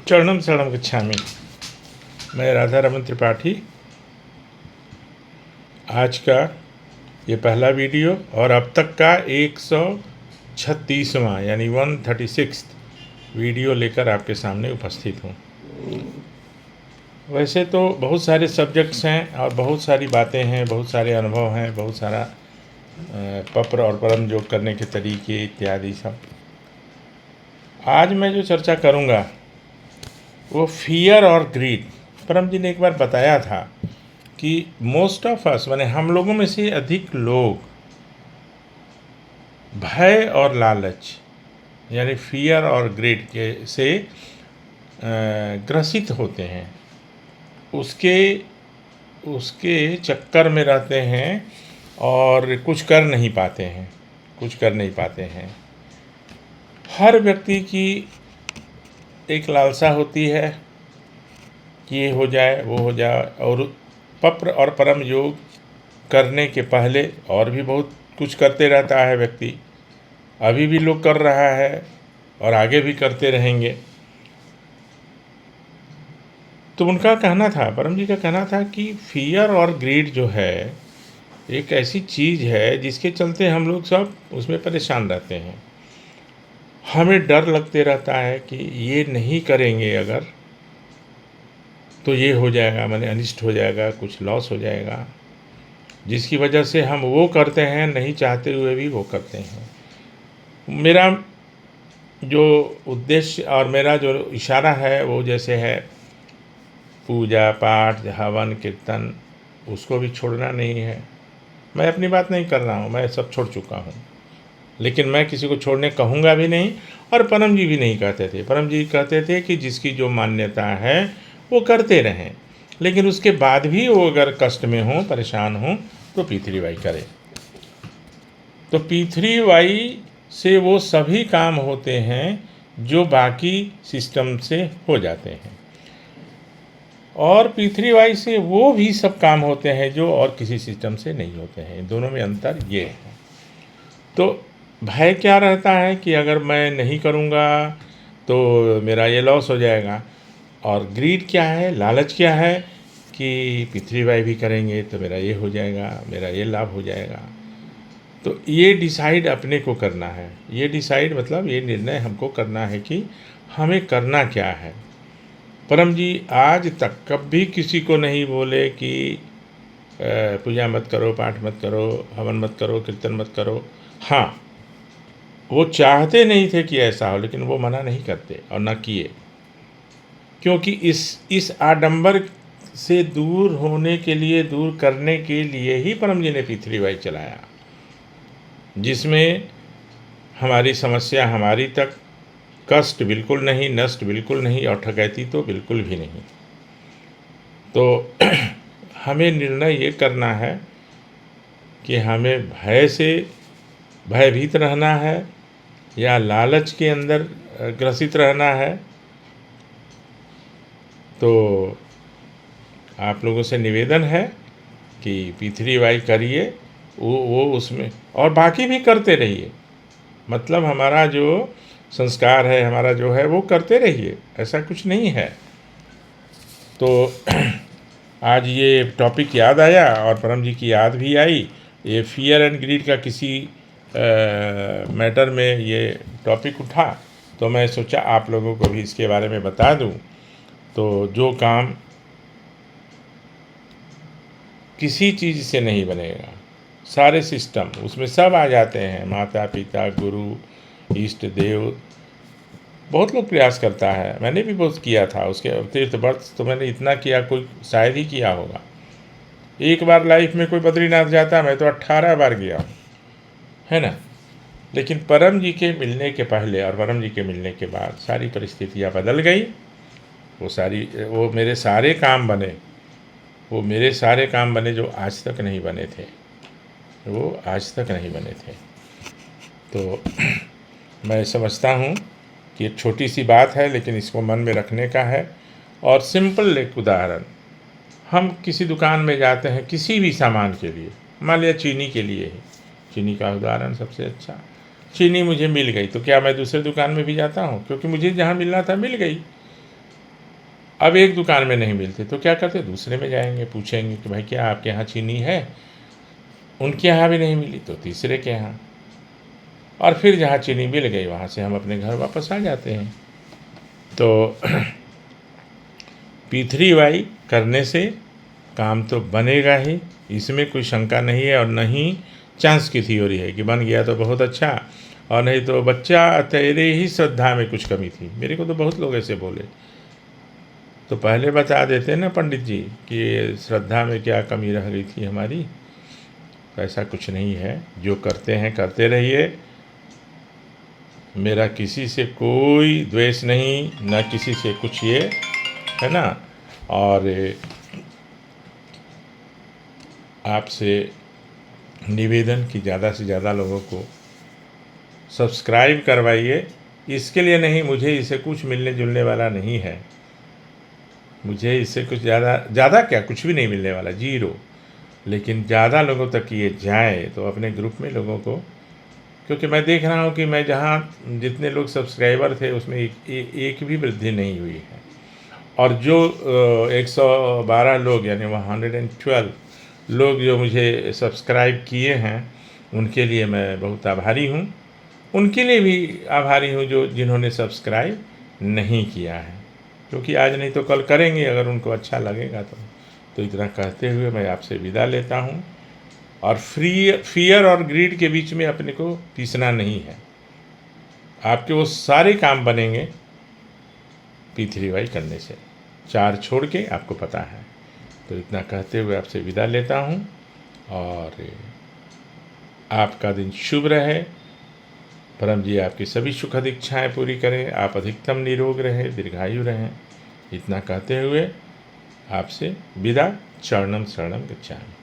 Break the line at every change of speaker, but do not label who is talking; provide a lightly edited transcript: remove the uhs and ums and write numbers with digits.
चरणम शरणम गच्छामि। मैं राधा रमन त्रिपाठी। आज का ये पहला वीडियो और अब तक का 136वां यानी 136 वीडियो लेकर आपके सामने उपस्थित हूँ। वैसे तो बहुत सारे सब्जेक्ट्स हैं और बहुत सारी बातें हैं, बहुत सारे अनुभव हैं, बहुत सारा पप्र और परम योग करने के तरीके इत्यादि सब। आज मैं जो चर्चा करूँगा वो फियर और ग्रीड। परम जी ने एक बार बताया था कि मोस्ट ऑफ अस माने हम लोगों में से अधिक लोग भय और लालच यानी फियर और ग्रीड के से ग्रसित होते हैं, उसके उसके चक्कर में रहते हैं और कुछ कर नहीं पाते हैं। हर व्यक्ति की एक लालसा होती है कि ये हो जाए वो हो जाए, और पप्र और परम योग करने के पहले और भी बहुत कुछ करते रहता है व्यक्ति। अभी भी लोग कर रहा है और आगे भी करते रहेंगे। तो उनका कहना था, परम जी का कहना था कि फियर और ग्रीड जो है एक ऐसी चीज़ है जिसके चलते हम लोग सब उसमें परेशान रहते हैं। हमें डर लगते रहता है कि ये नहीं करेंगे अगर तो ये हो जाएगा, माने अनिष्ट हो जाएगा, कुछ लॉस हो जाएगा, जिसकी वजह से हम वो करते हैं, नहीं चाहते हुए भी वो करते हैं। मेरा जो उद्देश्य और मेरा जो इशारा है वो जैसे है पूजा पाठ हवन कीर्तन, उसको भी छोड़ना नहीं है। मैं अपनी बात नहीं कर रहा हूँ, मैं सब छोड़ चुका हूँ, लेकिन मैं किसी को छोड़ने कहूँगा भी नहीं। और परम जी भी नहीं कहते थे। परम जी कहते थे कि जिसकी जो मान्यता है वो करते रहें, लेकिन उसके बाद भी वो अगर कष्ट में हो, परेशान हो, तो P3Y करें। तो P3Y से वो सभी काम होते हैं जो बाकी सिस्टम से हो जाते हैं, और P3Y से वो भी सब काम होते हैं जो और किसी सिस्टम से नहीं होते हैं। दोनों में अंतर ये है। तो भय क्या रहता है कि अगर मैं नहीं करूँगा तो मेरा ये लॉस हो जाएगा, और ग्रीड क्या है, लालच क्या है कि P3Y भी करेंगे तो मेरा ये हो जाएगा, मेरा ये लाभ हो जाएगा। तो ये डिसाइड अपने को करना है। ये डिसाइड मतलब ये निर्णय हमको करना है कि हमें करना क्या है। परम जी आज तक कभी किसी को नहीं बोले कि पूजा मत करो, पाठ मत करो, हवन मत करो, कीर्तन मत करो। हाँ, वो चाहते नहीं थे कि ऐसा हो, लेकिन वो मना नहीं करते और न किए, क्योंकि इस आडंबर से दूर होने के लिए, दूर करने के लिए ही परम जी ने P3Y चलाया, जिसमें हमारी समस्या हमारी तक, कष्ट बिल्कुल नहीं, नष्ट बिल्कुल नहीं, और ठकैती तो बिल्कुल भी नहीं। तो हमें निर्णय ये करना है कि हमें भय से भयभीत रहना है या लालच के अंदर ग्रसित रहना है। तो आप लोगों से निवेदन है कि P3Y करिए, वो उसमें, और बाकी भी करते रहिए। मतलब हमारा जो संस्कार है, हमारा जो है वो करते रहिए, ऐसा कुछ नहीं है। तो आज ये टॉपिक याद आया और परम जी की याद भी आई। ये फियर एंड ग्रीड का किसी मैटर में ये टॉपिक उठा, तो मैं सोचा आप लोगों को भी इसके बारे में बता दूं। तो जो काम किसी चीज़ से नहीं बनेगा, सारे सिस्टम उसमें सब आ जाते हैं, माता पिता, गुरु, इष्ट देव। बहुत लोग प्रयास करता है, मैंने भी बहुत किया था। उसके तीर्थ व्रत तो मैंने इतना किया, कोई शायद ही किया होगा। एक बार लाइफ में कोई बद्रीनाथ जाता, मैं तो 18 बार गया हूँ, है ना। लेकिन परम जी के मिलने के पहले और परम जी के मिलने के बाद सारी परिस्थितियाँ बदल गई। वो मेरे सारे काम बने, वो मेरे सारे काम बने जो आज तक नहीं बने थे, वो आज तक नहीं बने थे। तो मैं समझता हूँ कि एक छोटी सी बात है, लेकिन इसको मन में रखने का है। और सिंपल एक उदाहरण, हम किसी दुकान में जाते हैं किसी भी सामान के लिए, मान लिया चीनी के लिए ही, चीनी का उदाहरण सबसे अच्छा। चीनी मुझे मिल गई तो क्या मैं दूसरे दुकान में भी जाता हूँ? क्योंकि मुझे जहाँ मिलना था मिल गई, अब एक दुकान में नहीं मिलते तो क्या करते, दूसरे में जाएंगे, पूछेंगे कि भाई क्या आपके यहाँ चीनी है, उनके यहाँ भी नहीं मिली तो तीसरे के यहाँ, और फिर जहाँ चीनी मिल गई वहाँ से हम अपने घर वापस आ जाते हैं। तो P3Y करने से काम तो बनेगा ही, इसमें कोई शंका नहीं है, और नहीं चांस की थ्योरी है कि बन गया तो बहुत अच्छा, और नहीं तो बच्चा तेरे ही श्रद्धा में कुछ कमी थी। मेरे को तो बहुत लोग ऐसे बोले, तो पहले बता देते ना पंडित जी कि श्रद्धा में क्या कमी रह गई थी हमारी। ऐसा कुछ नहीं है, जो करते हैं करते रहिए। मेरा किसी से कोई द्वेष नहीं, न किसी से कुछ ये है ना। और आपसे निवेदन कि ज़्यादा से ज़्यादा लोगों को सब्सक्राइब करवाइए। इसके लिए नहीं, मुझे इससे कुछ मिलने जुलने वाला नहीं है, मुझे इससे कुछ ज़्यादा क्या, कुछ भी नहीं मिलने वाला, जीरो। लेकिन ज़्यादा लोगों तक ये जाए तो अपने ग्रुप में लोगों को, क्योंकि मैं देख रहा हूँ कि मैं जहाँ जितने लोग सब्सक्राइबर थे उसमें एक भी वृद्धि नहीं हुई है। और जो 112 लोग यानी 112 लोग जो मुझे सब्सक्राइब किए हैं, उनके लिए मैं बहुत आभारी हूँ। उनके लिए भी आभारी हूँ जो जिन्होंने सब्सक्राइब नहीं किया है, क्योंकि आज नहीं तो कल करेंगे अगर उनको अच्छा लगेगा तो इतना कहते हुए मैं आपसे विदा लेता हूँ। और फियर और ग्रीड के बीच में अपने को पीसना नहीं है। आपके वो सारे काम बनेंगे P3Y करने से, 4 छोड़ के, आपको पता है। तो इतना कहते हुए आपसे विदा लेता हूँ, और आपका दिन शुभ रहे। परम जी आपकी सभी सुखद इच्छाएं पूरी करें, आप अधिकतम निरोग रहें, दीर्घायु रहें। इतना कहते हुए आपसे विदा। चरणम शरणम गच्छामि।